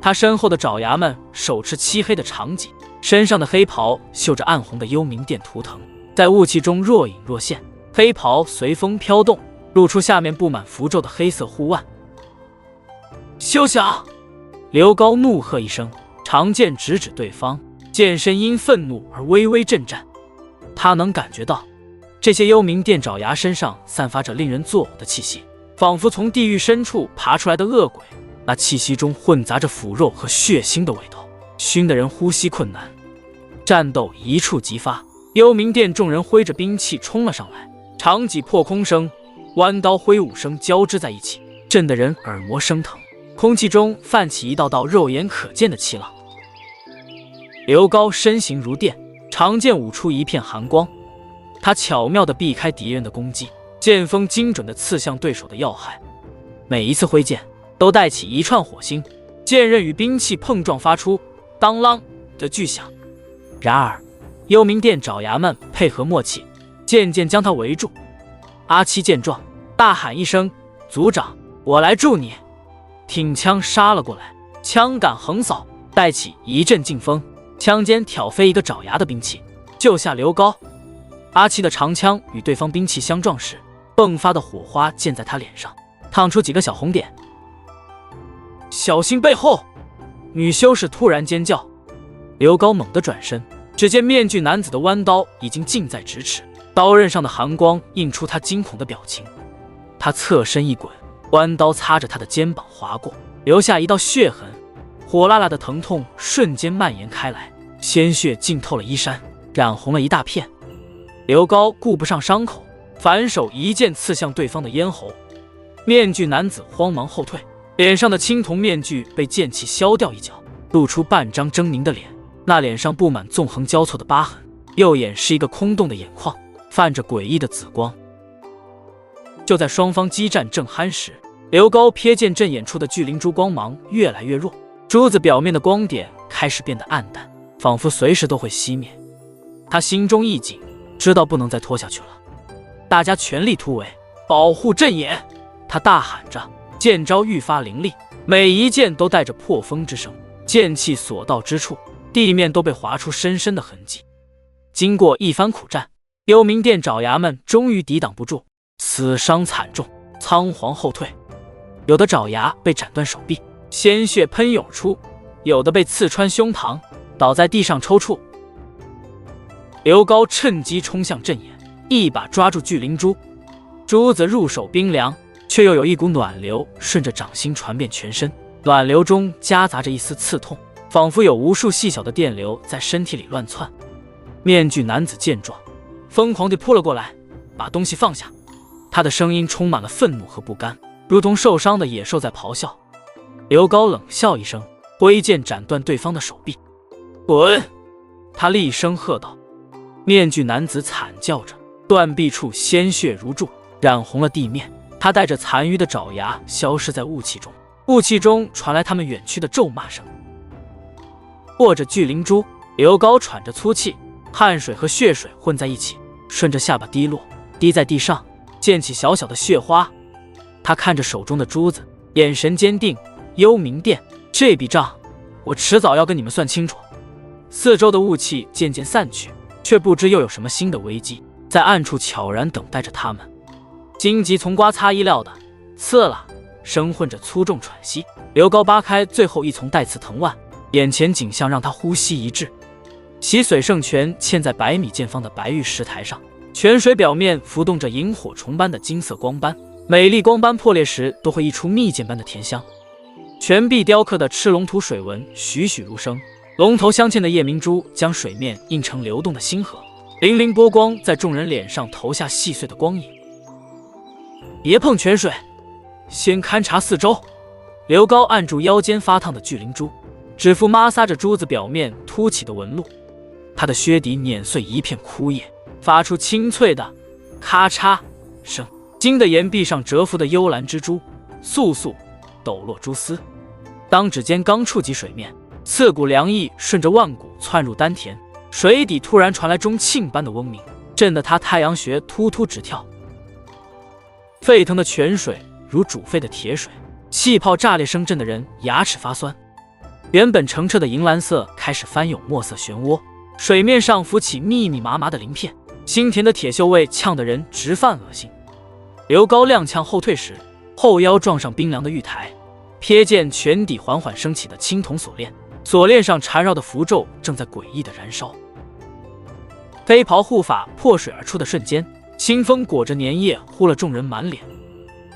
他身后的爪牙们手持漆黑的长戟，身上的黑袍绣着暗红的幽冥殿图腾，在雾气中若隐若现，黑袍随风飘动，露出下面布满符咒的黑色护腕。休想！刘高怒喝一声，长剑直指对方，剑身因愤怒而微微震颤。他能感觉到这些幽冥殿爪牙身上散发着令人作呕的气息，仿佛从地狱深处爬出来的恶鬼，那气息中混杂着腐肉和血腥的味道，熏得人呼吸困难。战斗一触即发，幽冥殿众人挥着兵器冲了上来，长戟破空声、弯刀挥舞声交织在一起，震得人耳膜生疼，空气中泛起一道道肉眼可见的气浪。刘高身形如电，长剑舞出一片寒光，他巧妙地避开敌人的攻击，剑锋精准地刺向对手的要害，每一次挥剑都带起一串火星，剑刃与兵器碰撞发出当啷的巨响。然而幽冥殿爪牙们配合默契，渐渐将他围住。阿七见状，大喊一声：“族长，我来助你！”挺枪杀了过来，枪杆横扫，带起一阵劲风，枪尖挑飞一个爪牙的兵器，救下刘高。阿七的长枪与对方兵器相撞时，迸发的火花溅在他脸上，烫出几个小红点。小心背后！女修士突然尖叫。刘高猛地转身，只见面具男子的弯刀已经近在咫尺，刀刃上的寒光映出他惊恐的表情。他侧身一滚，弯刀擦着他的肩膀划过，留下一道血痕，火辣辣的疼痛瞬间蔓延开来，鲜血浸透了衣衫，染红了一大片。刘高顾不上伤口，反手一剑刺向对方的咽喉。面具男子慌忙后退，脸上的青铜面具被剑气削掉一角，露出半张狰狞的脸，那脸上布满纵横交错的疤痕，右眼是一个空洞的眼眶，泛着诡异的紫光。就在双方激战正酣时，刘高瞥见阵眼处的巨灵珠光芒越来越弱，珠子表面的光点开始变得暗淡，仿佛随时都会熄灭。他心中一紧，知道不能再拖下去了。大家全力突围，保护阵眼！他大喊着，剑招愈发凌厉，每一剑都带着破风之声，剑气所到之处，地面都被划出深深的痕迹。经过一番苦战，幽冥殿爪牙们终于抵挡不住，死伤惨重，仓皇后退。有的爪牙被斩断手臂，鲜血喷涌出；有的被刺穿胸膛，倒在地上抽搐。刘高趁机冲向阵眼，一把抓住巨灵珠，珠子入手冰凉，却又有一股暖流顺着掌心传遍全身，暖流中夹杂着一丝刺痛，仿佛有无数细小的电流在身体里乱窜。面具男子见状，疯狂地扑了过来，把东西放下。他的声音充满了愤怒和不甘，如同受伤的野兽在咆哮。刘高冷笑一声，挥剑斩断对方的手臂。滚！他厉声喝道。面具男子惨叫着，断臂处鲜血如注，染红了地面。他带着残余的爪牙消失在雾气中，雾气中传来他们远去的咒骂声。握着巨灵珠，刘高喘着粗气，汗水和血水混在一起，顺着下巴滴落，滴在地上，溅起小小的血花。他看着手中的珠子，眼神坚定。幽冥殿，这笔账我迟早要跟你们算清楚。四周的雾气渐渐散去，却不知又有什么新的危机在暗处悄然等待着他们。荆棘丛刮擦衣料的刺了，生混着粗重喘息。刘高扒开最后一丛带刺藤蔓，眼前景象让他呼吸一滞。洗髓圣泉嵌在100米见方的白玉石台上，泉水表面浮动着萤火虫般的金色光斑，每粒光斑破裂时都会溢出蜜饯般的甜香。泉壁雕刻的赤龙图水纹栩栩如生，龙头镶嵌的夜明珠将水面映成流动的星河，粼粼波光在众人脸上投下细碎的光影。别碰泉水，先勘察四周。刘高按住腰间发烫的巨灵珠，指腹摩挲着珠子表面凸起的纹路。他的靴底碾碎一片枯叶，发出清脆的咔嚓声。金的岩壁上蛰伏的幽蓝蜘蛛簌簌抖落蛛丝。当指尖刚触及水面，刺骨凉意顺着腕骨窜入丹田，水底突然传来钟磬般的嗡鸣，震得他太阳穴突突直跳。沸腾的泉水如煮沸的铁水，气泡炸裂声震得人牙齿发酸。原本澄澈的银蓝色开始翻涌墨色漩涡，水面上浮起密密麻麻的鳞片，腥甜的铁锈味呛得人直犯恶心。刘高踉跄后退时，后腰撞上冰凉的玉台，瞥见泉底缓缓升起的青铜锁链，锁链上缠绕的符咒正在诡异的燃烧。飞袍护法破水而出的瞬间，清风裹着粘液呼了众人满脸。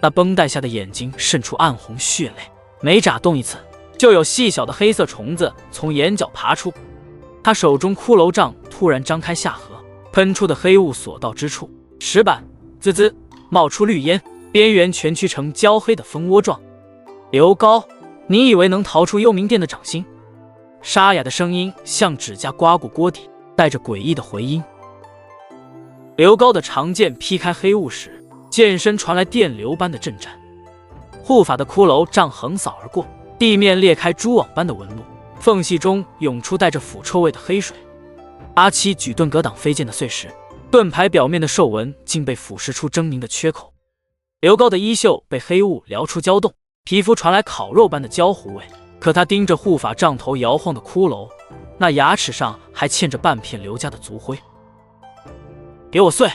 那绷带下的眼睛渗出暗红血泪，每眨动一次，就有细小的黑色虫子从眼角爬出。他手中骷髅杖突然张开下颌，喷出的黑雾所到之处，石板滋滋冒出绿烟，边缘蜷曲成焦黑的蜂窝状。刘高，你以为能逃出幽冥殿的掌心？沙哑的声音像指甲刮过锅底，带着诡异的回音。刘高的长剑劈开黑雾时，剑身传来电流般的震颤，护法的骷髅杖横扫而过，地面裂开蛛网般的纹路，缝隙中涌出带着腐臭味的黑水。阿七举盾格挡飞剑的碎石，盾牌表面的兽纹竟被腐蚀出狰狞的缺口。刘高的衣袖被黑雾燎出焦洞，皮肤传来烤肉般的焦糊味。可他盯着护法杖头摇晃的骷髅，那牙齿上还嵌着半片刘家的族徽。给我碎！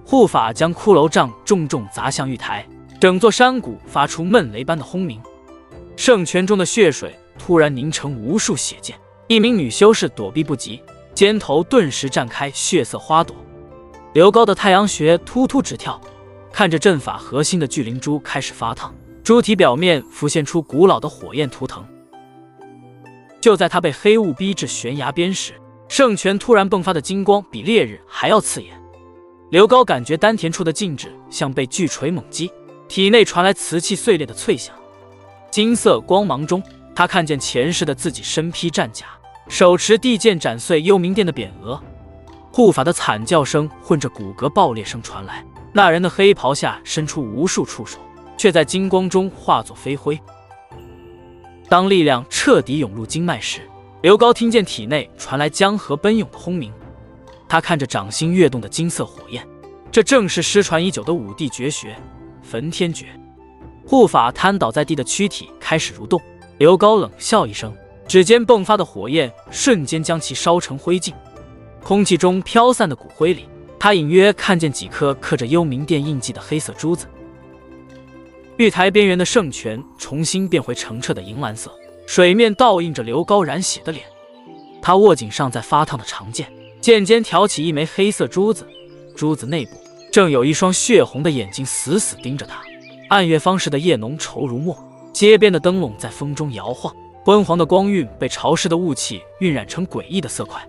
护法将骷髅杖重重砸向玉台，整座山谷发出闷雷般的轰鸣。圣泉中的血水突然凝成无数血溅，一名女修士躲避不及，肩头顿时绽开血色花朵。刘高的太阳穴突突直跳，看着阵法核心的巨灵珠开始发烫，珠体表面浮现出古老的火焰图腾。就在他被黑雾逼至悬崖边时，圣泉突然迸发的金光比烈日还要刺眼。刘高感觉丹田处的静止像被巨锤猛击，体内传来瓷器碎裂的脆响。金色光芒中，他看见前世的自己身披战甲，手持地剑斩碎幽冥殿的匾额。护法的惨叫声混着骨骼爆裂声传来，那人的黑袍下伸出无数触手，却在金光中化作飞灰。当力量彻底涌入经脉时，刘高听见体内传来江河奔涌的轰鸣。他看着掌心跃动的金色火焰，这正是失传已久的五帝绝学焚天诀。护法瘫倒在地的躯体开始蠕动，刘高冷笑一声，指尖迸发的火焰瞬间将其烧成灰烬。空气中飘散的骨灰里，他隐约看见几颗刻着幽冥殿印记的黑色珠子。玉台边缘的圣泉重新变回澄澈的银蓝色，水面倒映着刘高染血的脸。他握紧尚在发烫的长剑，剑尖挑起一枚黑色珠子，珠子内部正有一双血红的眼睛死死盯着他。暗月方式的夜浓稠如墨，街边的灯笼在风中摇晃，昏黄的光晕被潮湿的雾气晕染成诡异的色块。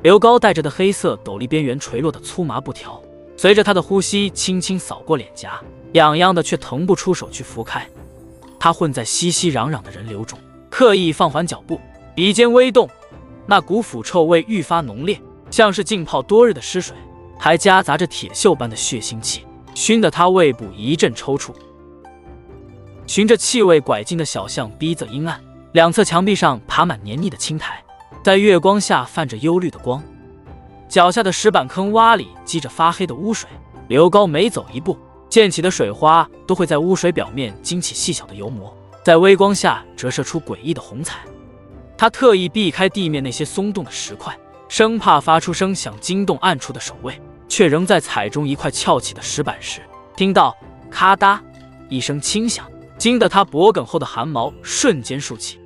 刘高戴着的黑色斗笠边缘垂落的粗麻布条，随着他的呼吸轻轻扫过脸颊，痒痒的却腾不出手去拂开。他混在熙熙攘攘的人流中，刻意放缓脚步，鼻尖微动，那股腐臭味愈发浓烈，像是浸泡多日的尸水，还夹杂着铁锈般的血腥气，熏得他胃部一阵抽搐。循着气味拐进的小巷逼仄阴暗，两侧墙壁上爬满黏腻的青苔，在月光下泛着幽绿的光。脚下的石板坑洼里积着发黑的污水，刘高每走一步，溅起的水花都会在污水表面惊起细小的油膜，在微光下折射出诡异的红彩。他特意避开地面那些松动的石块，生怕发出声响惊动暗处的守卫，却仍在踩中一块翘起的石板时，听到咔嗒一声轻响，惊得他脖颈后的汗毛瞬间竖起。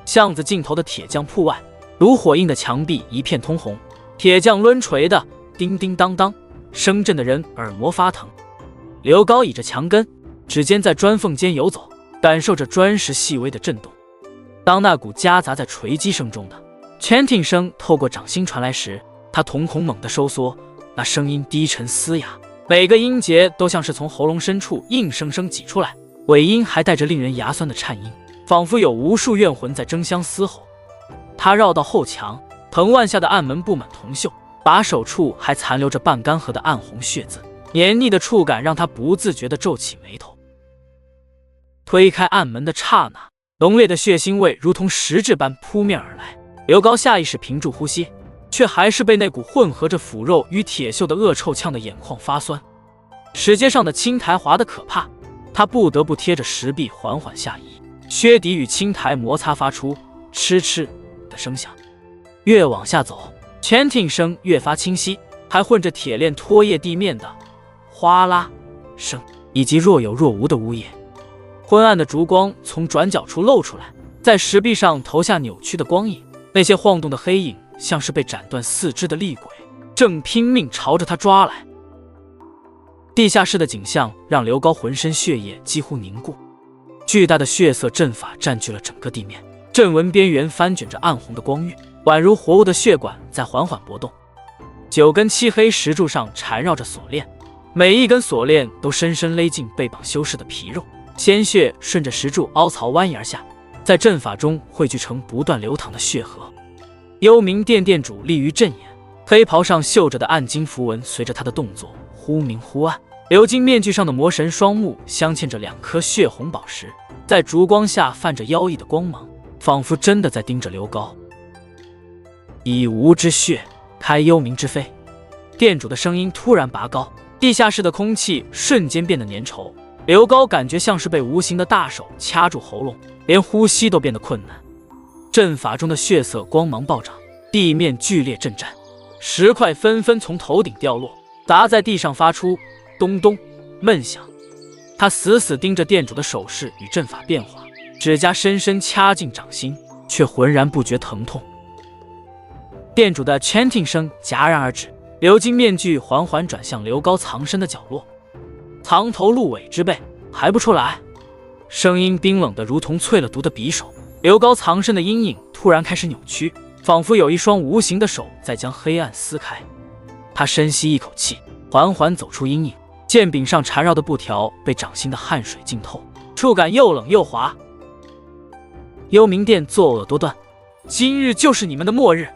巷子尽头的铁匠铺外，炉火映的墙壁一片通红，铁匠抡锤的叮叮当当，声震的人耳膜发疼。刘高倚着墙根，指尖在砖缝间游走，感受着砖石细微的震动。当那股夹杂在锤击声中的 chanting 声透过掌心传来时，他瞳孔猛地收缩，那声音低沉嘶哑，每个音节都像是从喉咙深处硬生生挤出来，尾音还带着令人牙酸的颤音，仿佛有无数怨魂在争相嘶吼。他绕到后墙，藤蔓下的暗门布满铜锈，把手处还残留着半干涸的暗红血渍，黏腻的触感让他不自觉地皱起眉头。推开暗门的刹那，浓烈的血腥味如同实质般扑面而来。刘高下意识屏住呼吸，却还是被那股混合着腐肉与铁锈的恶臭呛得眼眶发酸。石阶上的青苔滑得可怕，他不得不贴着石壁缓缓下移，靴底与青苔摩擦发出嗤嗤的声响。越往下走， chanting 声越发清晰，还混着铁链拖曳地面的哗啦声，以及若有若无的呜咽。昏暗的烛光从转角处露出来，在石壁上投下扭曲的光影，那些晃动的黑影像是被斩断四肢的厉鬼，正拼命朝着他抓来。地下室的景象让刘高浑身血液几乎凝固，巨大的血色阵法占据了整个地面，阵纹边缘翻卷着暗红的光晕，宛如活物的血管在缓缓搏动。9根漆黑石柱上缠绕着锁链，每一根锁链都深深勒进被绑修饰的皮肉，鲜血顺着石柱凹槽蜿蜒而下，在阵法中汇聚成不断流淌的血河。幽冥殿殿主立于阵眼，黑袍上绣着的暗金符文随着他的动作忽明忽暗。鎏金面具上的魔神双目镶嵌着2颗血红宝石，在烛光下泛着妖异的光芒，仿佛真的在盯着刘高。以无之血开幽冥之飞，殿主的声音突然拔高，地下室的空气瞬间变得粘稠。刘高感觉像是被无形的大手掐住喉咙，连呼吸都变得困难。阵法中的血色光芒暴涨，地面剧烈震颤，石块纷纷从头顶掉落，砸在地上发出咚咚闷响。他死死盯着殿主的手势与阵法变化，指甲深深掐进掌心，却浑然不觉疼痛。殿主的 chanting 声戛然而止，鎏金面具缓缓转向刘高藏身的角落。藏头露尾之辈，还不出来？声音冰冷的如同淬了毒的匕首。刘高藏身的阴影突然开始扭曲，仿佛有一双无形的手在将黑暗撕开。他深吸一口气，缓缓走出阴影，剑柄上缠绕的布条被掌心的汗水浸透，触感又冷又滑。幽冥殿作恶多端，今日就是你们的末日。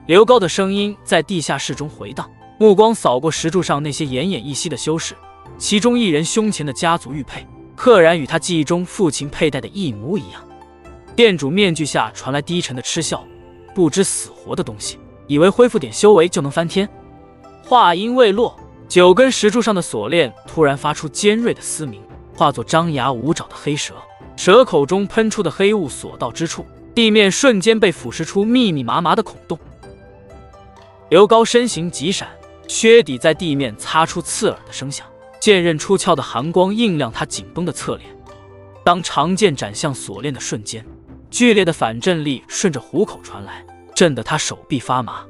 刘高的声音在地下室中回荡，目光扫过石柱上那些奄奄一息的修士，其中一人胸前的家族玉佩赫然与他记忆中父亲佩戴的一模一样。殿主面具下传来低沉的嗤笑，不知死活的东西，以为恢复点修为就能翻天。话音未落，9根石柱上的锁链突然发出尖锐的嘶鸣，化作张牙舞爪的黑蛇，蛇口中喷出的黑雾所到之处，地面瞬间被腐蚀出密密麻麻的孔洞。刘高身形急闪，靴底在地面擦出刺耳的声响，剑刃出鞘的寒光映亮他紧绷的侧脸。当长剑斩向锁链的瞬间，剧烈的反震力顺着虎口传来，震得他手臂发麻。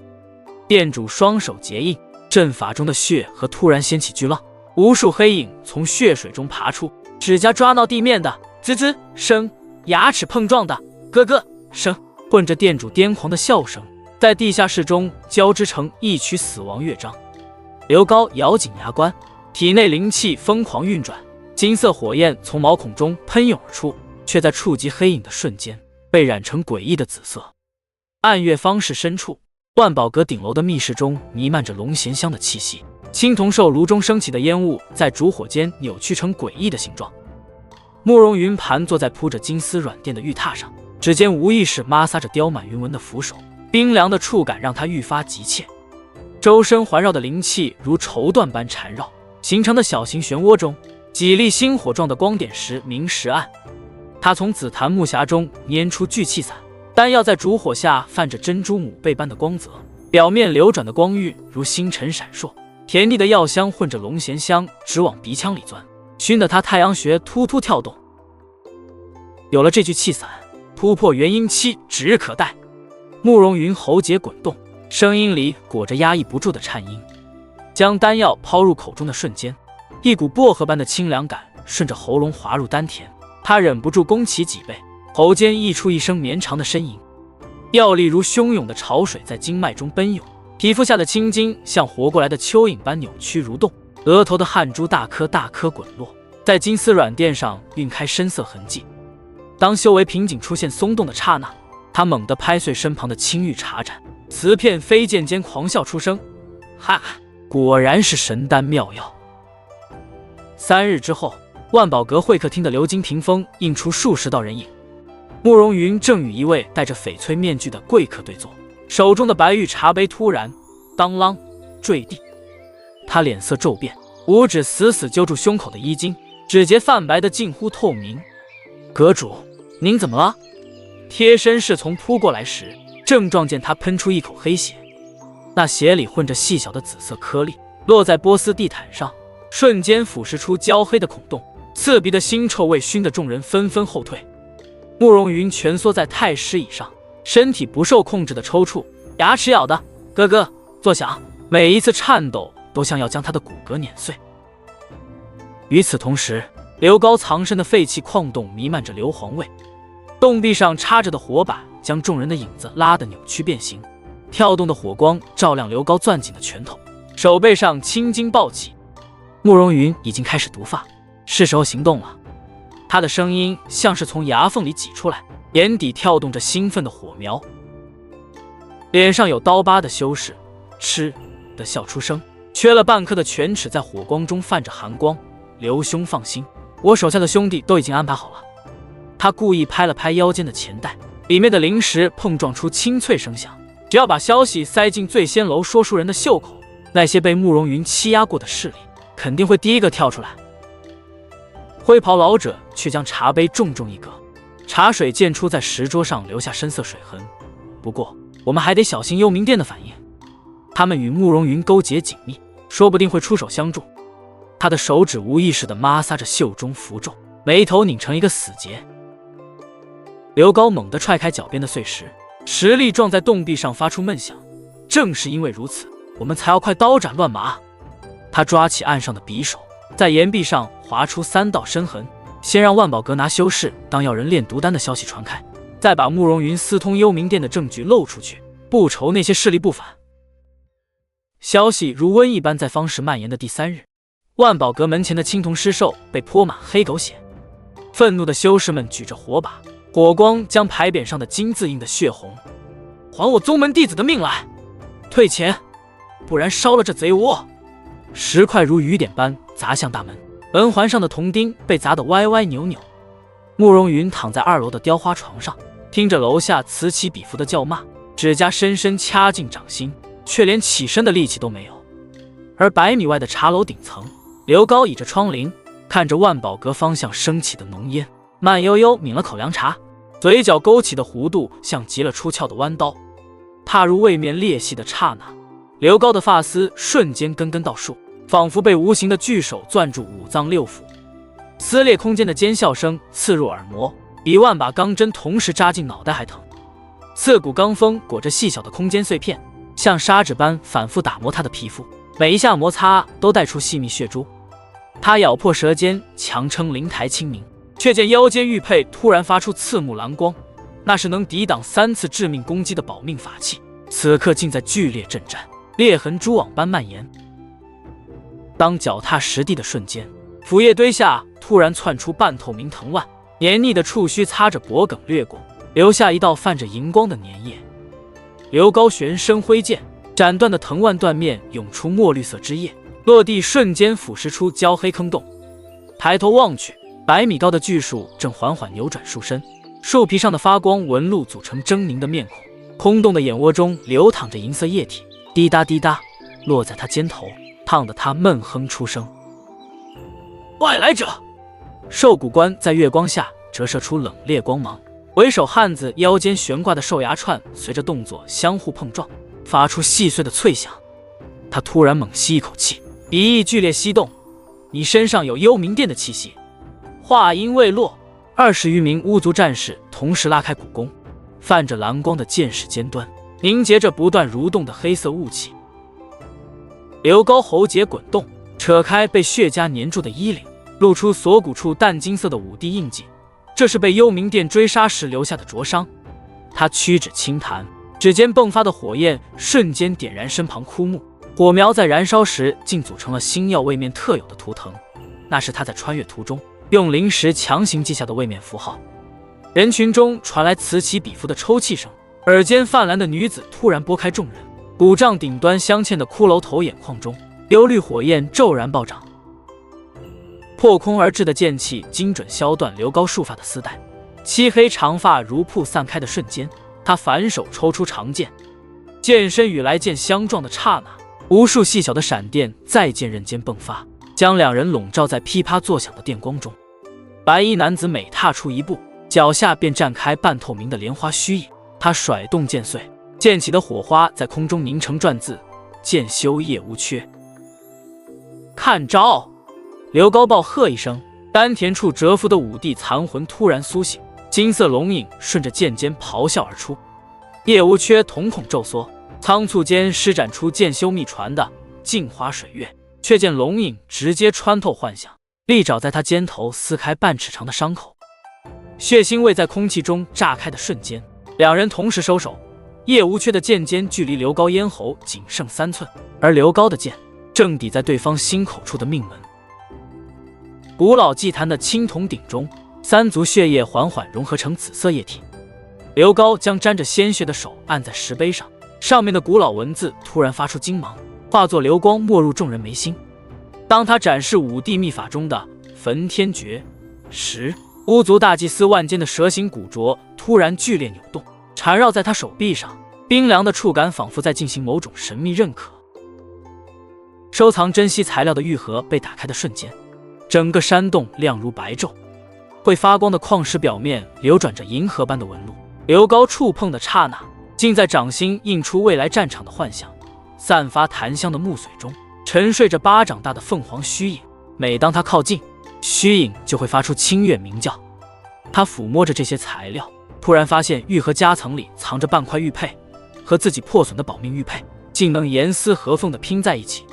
殿主双手结印，阵法中的血河突然掀起巨浪，无数黑影从血水中爬出，指甲抓到地面的滋滋声，牙齿碰撞的咯咯声，混着殿主癫狂的笑声，在地下室中交织成一曲死亡乐章。刘高咬紧牙关，体内灵气疯狂运转，金色火焰从毛孔中喷涌而出，却在触及黑影的瞬间被染成诡异的紫色。暗月方室深处，万宝阁顶楼的密室中弥漫着龙涎香的气息，青铜兽炉中升起的烟雾在烛火间扭曲成诡异的形状。慕容云盘坐在铺着金丝软垫的玉榻上，指尖无意识摩挲着雕满云纹的扶手，冰凉的触感让他愈发急切。周身环绕的灵气如绸缎般缠绕，形成的小型漩涡中，几粒星火状的光点时明时暗。他从紫檀木匣中拈出聚气伞，丹药在烛火下泛着珍珠母贝般的光泽，表面流转的光晕如星辰闪烁，甜腻的药香混着龙涎香直往鼻腔里钻，熏得他太阳穴突突跳动。有了这具气伞，突破元婴期指日可待。慕容云喉结滚动，声音里裹着压抑不住的颤音。将丹药抛入口中的瞬间，一股薄荷般的清凉感顺着喉咙滑入丹田，他忍不住弓起脊背，喉间溢出一声绵长的呻吟。药力如汹涌的潮水在经脉中奔涌，皮肤下的青筋像活过来的蚯蚓般扭曲蠕动，额头的汗珠大颗大颗滚落，在金丝软垫上晕开深色痕迹。当修为瓶颈出现松动的刹那，他猛地拍碎身旁的青玉茶盏，瓷片飞溅间狂笑出声，哈哈，果然是神丹妙药。3日之后，万宝阁会客厅的鎏金屏风映出数十道人影，慕容云正与一位戴着翡翠面具的贵客对坐，手中的白玉茶杯突然当啷坠地，他脸色骤变，五指死死揪住胸口的衣襟，指节泛白的近乎透明。阁主，您怎么了？贴身侍从扑过来时，正撞见他喷出一口黑血，那血里混着细小的紫色颗粒，落在波斯地毯上，瞬间腐蚀出焦黑的孔洞，刺鼻的腥臭味熏得众人纷纷后退。慕容云蜷缩在太师椅上，身体不受控制的抽搐，牙齿咬的咯咯作响，每一次颤抖都像要将他的骨骼碾碎。与此同时，刘高藏身的废弃矿洞弥漫着硫磺味，洞壁上插着的火把将众人的影子拉得扭曲变形，跳动的火光照亮刘高攥紧的拳头，手背上青筋暴起。慕容云已经开始毒发，是时候行动了。他的声音像是从牙缝里挤出来，眼底跳动着兴奋的火苗，脸上有刀疤的修士嗤的笑出声，缺了半颗的犬齿在火光中泛着寒光。刘兄放心，我手下的兄弟都已经安排好了。他故意拍了拍腰间的钱袋，里面的灵石碰撞出清脆声响。只要把消息塞进醉仙楼说书人的袖口，那些被慕容云欺压过的势力肯定会第一个跳出来。灰袍老者却将茶杯重重一搁，茶水溅出在石桌上，留下深色水痕。不过我们还得小心幽冥殿的反应，他们与慕容云勾结紧密，说不定会出手相助。他的手指无意识地摩挲着袖中符咒，眉头拧成一个死结。刘高猛地踹开脚边的碎石，实力撞在洞壁上发出闷响。正是因为如此，我们才要快刀斩乱麻。他抓起岸上的匕首，在岩壁上划出3道深痕，先让万宝阁拿修士当药人炼毒丹的消息传开，再把慕容云私通幽冥殿的证据露出去，不愁那些势力不反。消息如瘟一般在方石蔓延的第3日，万宝阁门前的青铜尸兽被泼满黑狗血，愤怒的修士们举着火把，火光将牌匾上的金字映得血红。还我宗门弟子的命来！退前，不然烧了这贼窝！石块如雨点般砸向大门，门环上的铜钉被砸得歪歪扭扭。慕容云躺在2楼的雕花床上，听着楼下此起彼伏的叫骂，指甲深深掐进掌心，却连起身的力气都没有。而100米外的茶楼顶层，刘高倚着窗棂，看着万宝阁方向升起的浓烟，慢悠悠抿了口凉茶，嘴角勾起的弧度像极了出鞘的弯刀。踏入位面裂隙的刹那，刘高的发丝瞬间根根倒竖，仿佛被无形的巨手攥住5脏6腑。撕裂空间的尖笑声刺入耳膜，比万把钢针同时扎进脑袋还疼。刺骨钢锋裹着细小的空间碎片，像砂纸般反复打磨他的皮肤，每一下摩擦都带出细密血珠。他咬破舌尖，强撑灵台清明，却见腰间玉佩突然发出刺目蓝光，那是能抵挡3次致命攻击的保命法器，此刻竟在剧烈震颤，裂痕蛛网般蔓延。当脚踏实地的瞬间，腐叶堆下突然窜出半透明藤蔓，黏腻的触须擦着脖颈掠过，留下一道泛着荧光的粘液。刘高旋身挥剑，斩断的藤蔓断面涌出墨绿色汁液，落地瞬间腐蚀出焦黑坑洞。抬头望去，100米高的巨树正缓缓扭转树身，树皮上的发光纹路组成狰狞的面孔，空洞的眼窝中流淌着银色液体，滴答滴答落在他肩头，烫得他闷哼出声。外来者！兽骨棺在月光下折射出冷冽光芒，为首汉子腰间悬挂的兽牙串随着动作相互碰撞，发出细碎的脆响。他突然猛吸一口气，鼻翼剧烈翕动。你身上有幽冥殿的气息。话音未落，20余名巫族战士同时拉开古弓，泛着蓝光的剑矢尖端凝结着不断蠕动的黑色雾气。刘高喉结滚动，扯开被血痂粘住的衣领，露出锁骨处淡金色的5滴印记，这是被幽冥殿追杀时留下的灼伤。他屈指轻弹，指尖迸发的火焰瞬间点燃身旁枯木，火苗在燃烧时竟组成了星耀位面特有的图腾，那是他在穿越途中用灵石强行记下的位面符号。人群中传来此起彼伏的抽泣声，耳尖泛蓝的女子突然拨开众人，古杖顶端镶嵌的骷髅头眼眶中幽绿火焰骤然暴涨，破空而至的剑气精准削断刘高束发的丝带，漆黑长发如瀑散开的瞬间，他反手抽出长剑，剑身与来剑相撞的刹那，无数细小的闪电在剑刃间迸发，将2人笼罩在噼啪作响的电光中。白衣男子每踏出一步，脚下便绽开半透明的莲花虚影，他甩动剑穗，溅起的火花在空中凝成篆字：剑修叶无缺。看招！刘高暴喝一声，丹田处蛰伏的5帝残魂突然苏醒，金色龙影顺着剑尖咆哮而出。叶无缺瞳孔骤缩，仓促间施展出剑修秘传的镜花水月，却见龙影直接穿透幻象，利爪在他肩头撕开半尺长的伤口。血腥味在空气中炸开的瞬间，两人同时收手。叶无缺的剑尖距离刘高咽喉仅剩3寸，而刘高的剑正抵在对方心口处的命门。古老祭坛的青铜鼎中，3族血液缓缓融合成紫色液体。刘高将沾着鲜血的手按在石碑上，上面的古老文字突然发出金芒，化作流光没入众人眉心。当他展示五帝秘法中的焚天诀时，巫族大祭司万间的蛇形古镯突然剧烈扭动，缠绕在他手臂上，冰凉的触感仿佛在进行某种神秘认可。收藏珍稀材料的玉盒被打开的瞬间，整个山洞亮如白昼，会发光的矿石表面流转着银河般的纹路。刘高触碰的刹那，竟在掌心映出未来战场的幻象。散发檀香的木髓中沉睡着巴掌大的凤凰虚影，每当他靠近，虚影就会发出清越鸣叫。他抚摸着这些材料，突然发现玉盒夹层里藏着半块玉佩，和自己破损的保命玉佩竟能严丝合缝地拼在一起。